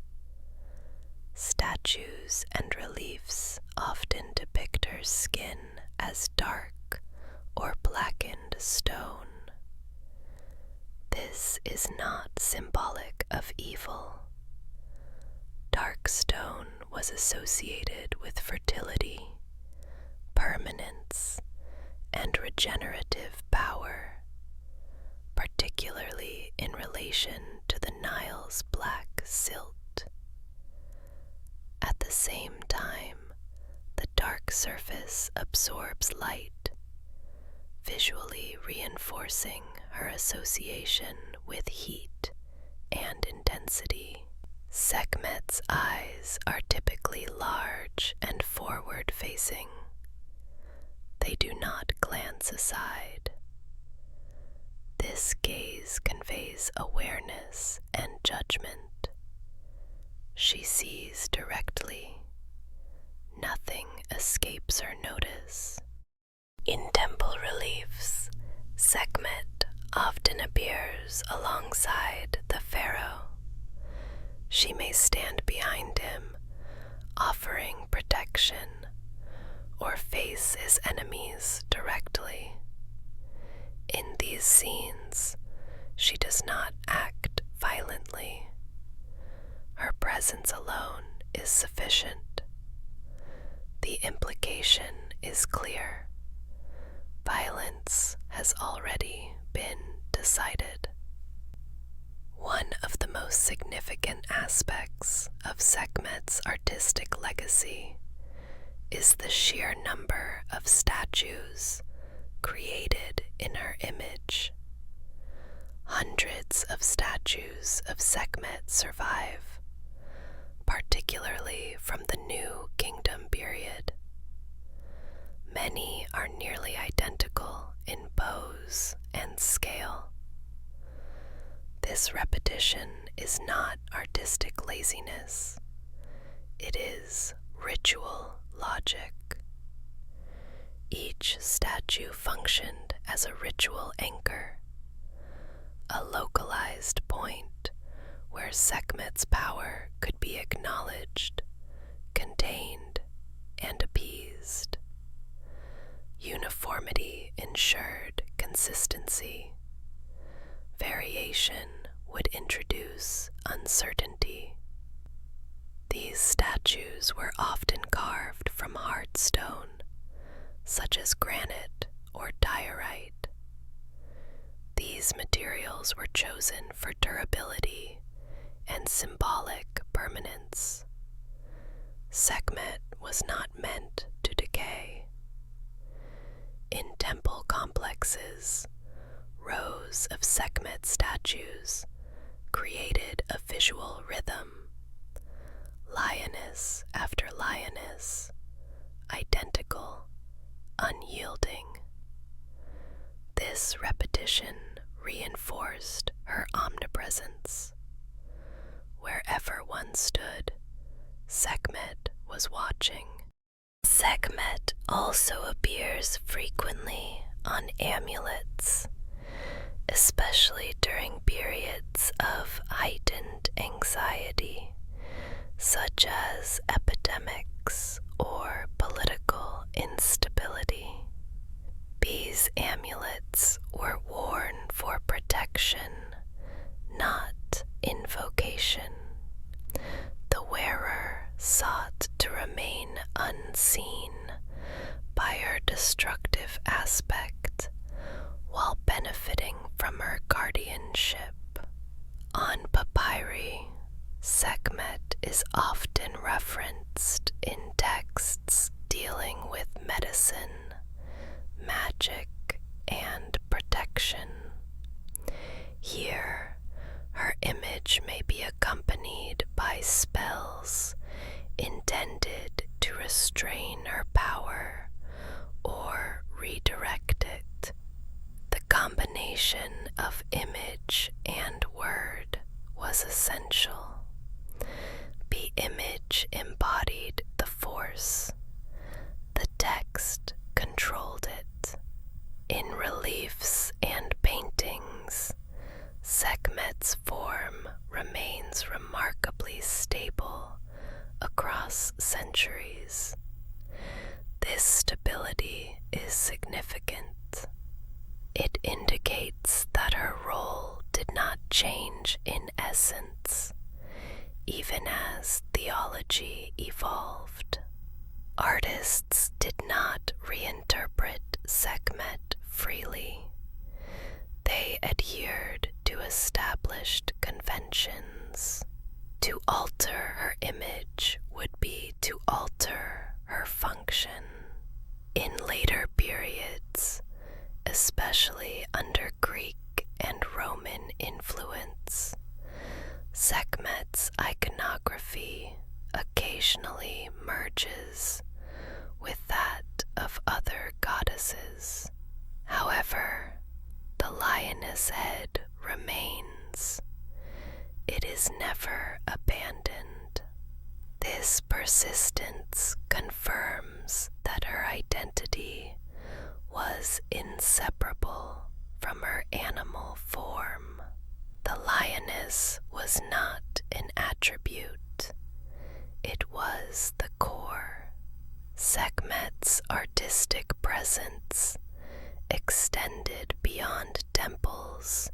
Statues and reliefs often depict her skin as dark or blackened stone. This is not symbolic of evil. Dark stone was associated with fertility, permanence, and regenerative power, particularly in relation to the Nile's black silt. At the same time, the dark surface absorbs light, visually reinforcing her association with heat and intensity. Sekhmet's eyes are typically large and forward-facing. They do not glance aside. This gaze conveys awareness and judgment. She sees directly. Nothing escapes her notice. In temple reliefs, Sekhmet often appears alongside the pharaoh. She may stand behind him, offering protection, or face his enemies directly. In these scenes, she does not act violently. Her presence alone is sufficient. The implication is clear. Violence has already been decided. One of the most significant aspects of Sekhmet's artistic legacy is the sheer number of statues created in her image. Hundreds of statues of Sekhmet survive, particularly from the New Kingdom period. Many are nearly identical in pose and scale. This repetition is not artistic laziness. It is ritual logic. Each statue functioned as a ritual anchor, a localized point where Sekhmet's power could be acknowledged, contained, and appeased. Uniformity ensured consistency. Variation would introduce uncertainty. These statues were often carved from hard stone, such as granite or diorite. These materials were chosen for durability and symbolic permanence. Sekhmet was not meant to decay. In temple complexes, rows of Sekhmet statues created a visual rhythm, lioness after lioness, identical, unyielding. This repetition reinforced her omnipresence. Wherever one stood, Sekhmet was watching. Sekhmet also appears frequently on amulets, especially during periods of heightened anxiety, such as epidemics or political instability. These amulets were worn for protection, not invocation. The wearer sought to remain unseen by her destructive aspect while benefiting from her guardianship. On papyri, Sekhmet is often referenced in texts dealing with medicine, magic, and protection. Here, her image may be accompanied by spells intended to restrain her power or redirect it. The combination of image and word was essential. The image embodied the force. The text controlled it. In reliefs and paintings, Sekhmet's form remains remarkably stable across centuries. This stability is significant. It indicates that her role did not change in essence, even as theology evolved. Artists did not reinterpret Sekhmet freely. They adhered to established conventions. To alter her image would be to alter her function. In later periods, especially under Greek and Roman influence, Sekhmet's iconography occasionally merges with that of other goddesses. However, the lioness head remains. It is never abandoned. This persistence confirms that her identity was inseparable from her animal form. The lioness was not an attribute. It was the core. Sekhmet's artistic presence extended beyond temples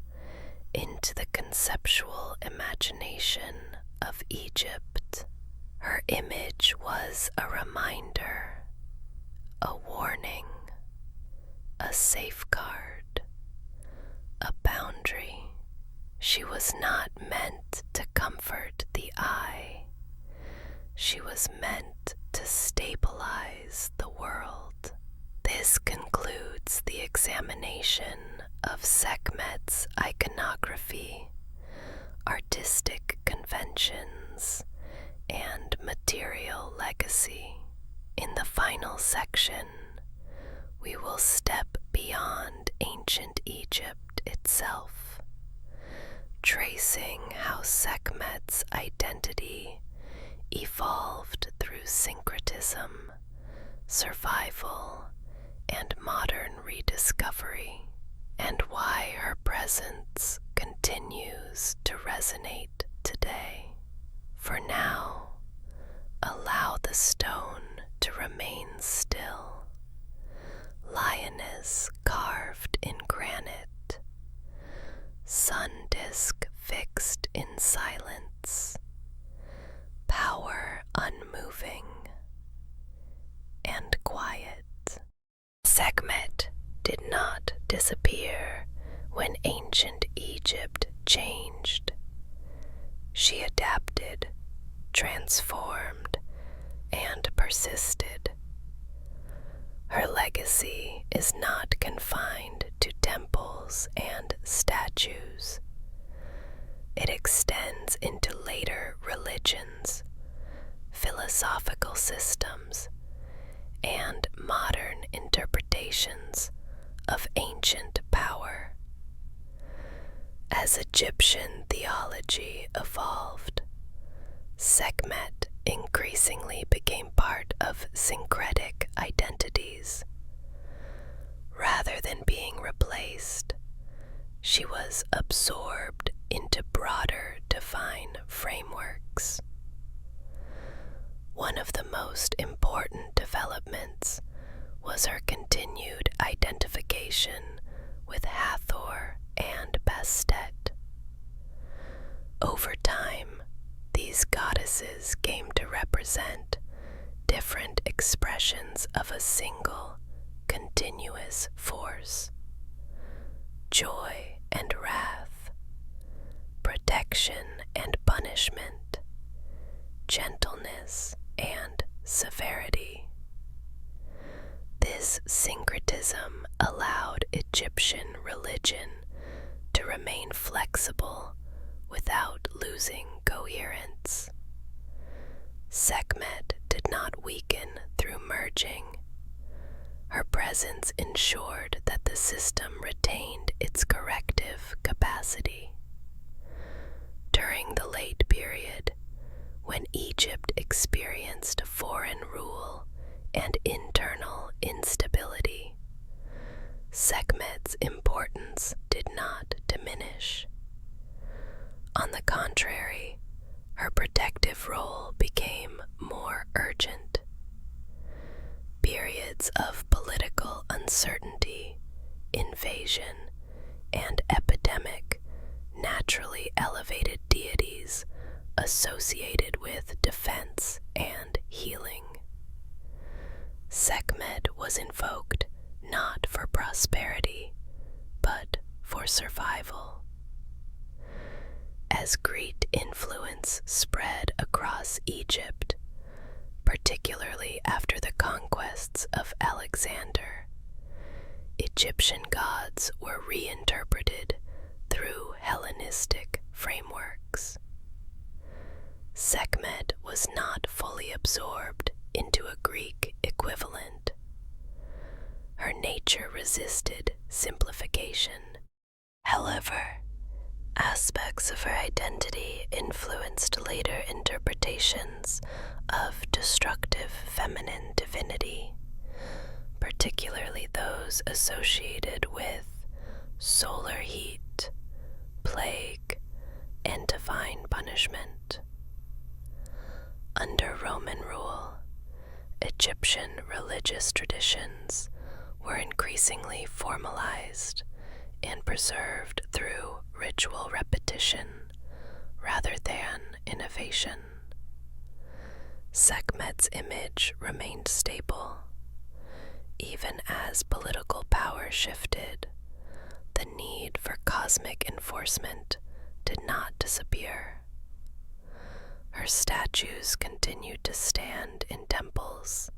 into the conceptual imagination of Egypt. Her image was a reminder, a warning, a safeguard, a boundary. She was not meant to comfort the eye. She was meant to stabilize the world. This concludes the examination of Sekhmet's iconography, artistic conventions, and material legacy. In the final section, we will step beyond ancient Egypt itself, tracing how Sekhmet's identity evolved through syncretism, survival, and modern rediscovery, and why her presence continues to resonate today. For now, allow the stone to remain still. Lioness carved in granite, sun disk fixed in silence, power unmoving and quiet. Sekhmet did not disappear when ancient Egypt changed. She adapted, transformed, and persisted. Her legacy is not confined to temples and statues. It extends into later religions, philosophical systems, and modern interpretations of ancient power. As Egyptian theology evolved, Sekhmet increasingly became part of syncretic identities. Rather than being replaced, she was absorbed into broader divine frameworks. One of the most important developments was her continued identification with Hathor and Bastet. Over time, these goddesses came to represent different expressions of a single, continuous force: joy and wrath, protection and punishment, gentleness and severity. This syncretism allowed Egyptian religion to remain flexible without losing coherence. Sekhmet did not weaken through merging. Her presence ensured that the system retained its corrective capacity. During the late period, when Egypt experienced foreign rule and internal instability, Sekhmet's importance did not diminish. On the contrary, her protective role became more urgent. Periods of political uncertainty, invasion, and epidemic naturally elevated deities associated with defense and healing. Sekhmet was invoked not for prosperity, but for survival. As Greek influence spread across Egypt, particularly after the conquests of Alexander, Egyptian gods were reinterpreted through Hellenistic frameworks. Sekhmet was not fully absorbed into a Greek equivalent. Her nature resisted simplification. However, aspects of her identity influenced later interpretations of destructive feminine divinity, particularly those associated with solar heat, plague, and divine punishment. Under Roman rule, Egyptian religious traditions were increasingly formalized and preserved through ritual repetition rather than innovation. Sekhmet's image remained stable. Even as political power shifted, the need for cosmic enforcement did not disappear. Her statues continued to stand in temples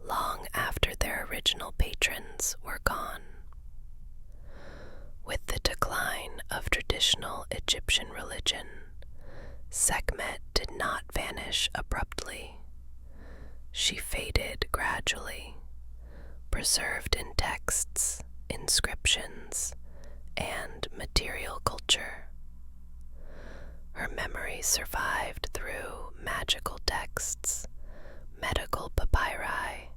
long after their original patrons were gone. With the decline of traditional Egyptian religion, Sekhmet did not vanish abruptly. She faded gradually, preserved in texts, inscriptions, and material culture. Her memory survived through magical texts, medical papyri,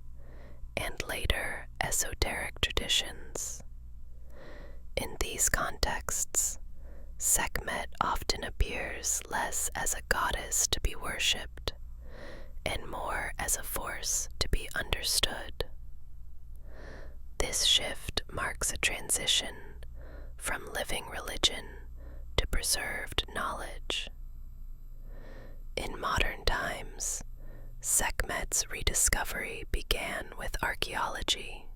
and later esoteric traditions. In these contexts, Sekhmet often appears less as a goddess to be worshipped and more as a force to be understood. This shift marks a transition from living religion to preserved knowledge. In modern times, Sekhmet's rediscovery began with archaeology.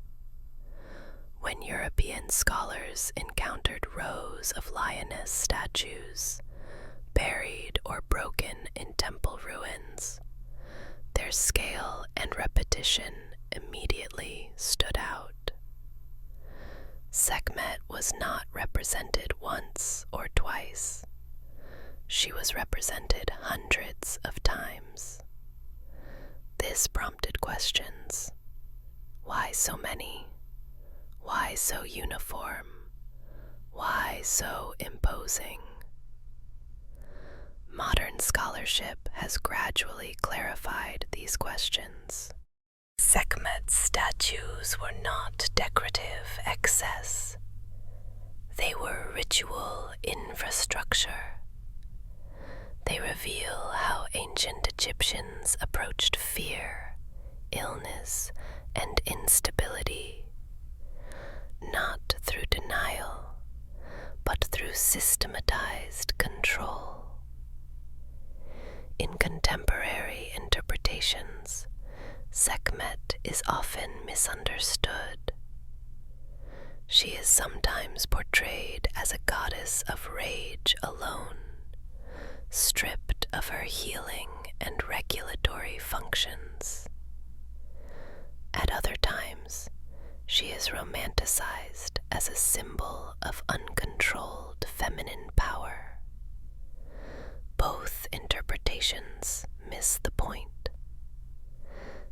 When European scholars encountered rows of lioness statues, buried or broken in temple ruins, their scale and repetition immediately stood out. Sekhmet was not represented once or twice. She was represented hundreds of times. This prompted questions. Why so many? Why so uniform? Why so imposing? Modern scholarship has gradually clarified these questions. Sekhmet statues were not decorative excess. They were ritual infrastructure. They reveal how ancient Egyptians approached fear, illness, and instability, not through denial, but through systematized control. In contemporary interpretations, Sekhmet is often misunderstood. She is sometimes portrayed as a goddess of rage alone, stripped of her healing and regulatory functions. At other times, she is romanticized as a symbol of uncontrolled feminine power. Both interpretations miss the point.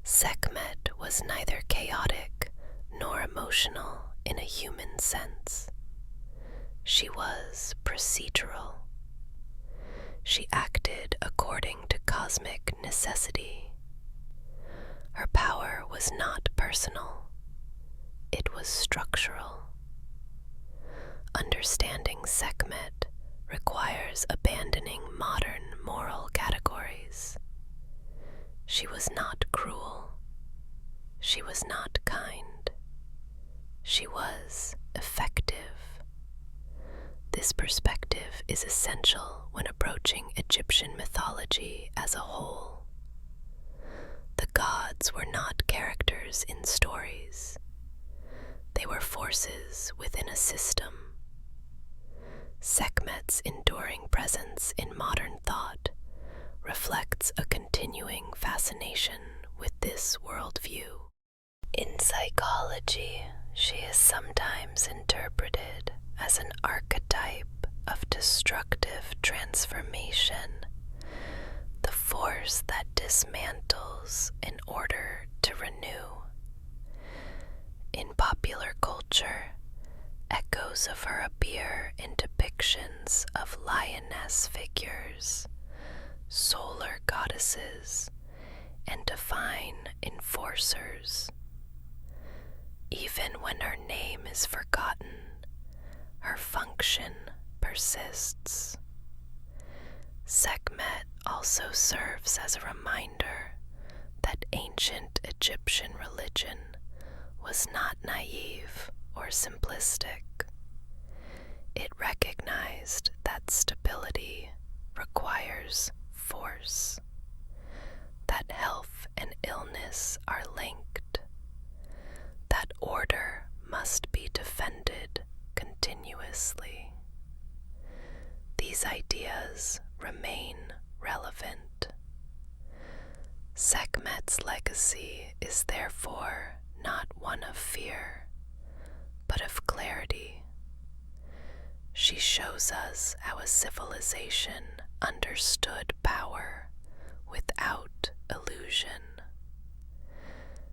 Sekhmet was neither chaotic nor emotional in a human sense. She was procedural. She acted according to cosmic necessity. Her power was not personal. It was structural. Understanding Sekhmet requires abandoning modern moral categories. She was not cruel. She was not kind. She was effective. This perspective is essential when approaching Egyptian mythology as a whole. The gods were not characters in stories. They were forces within a system. Sekhmet's enduring presence in modern thought reflects a continuing fascination with this worldview. In psychology, she is sometimes interpreted as an archetype of destructive transformation, the force that dismantles in order to renew. In popular culture, echoes of her appear in depictions of lioness figures, solar goddesses, and divine enforcers. Even when her name is forgotten, her function persists. Sekhmet also serves as a reminder that ancient Egyptian religion was not naive or simplistic. It recognized that stability requires force, that health and illness are linked, that order must be defended continuously. These ideas remain relevant. Sekhmet's legacy is therefore not one of fear, but of clarity. She shows us how a civilization understood power without illusion,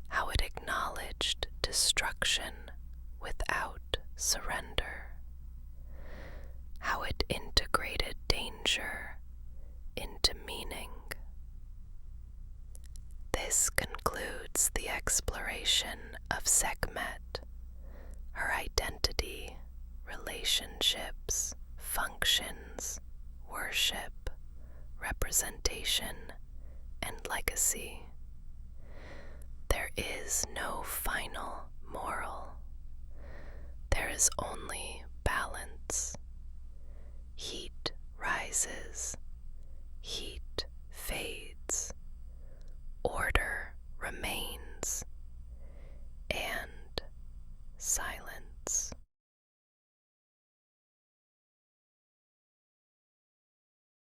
how it acknowledged destruction without surrender, how it integrated danger into meaning. This concludes the exploration of Sekhmet, her identity, relationships, functions, worship, representation, and legacy. There is no final moral. There is only balance. Heat rises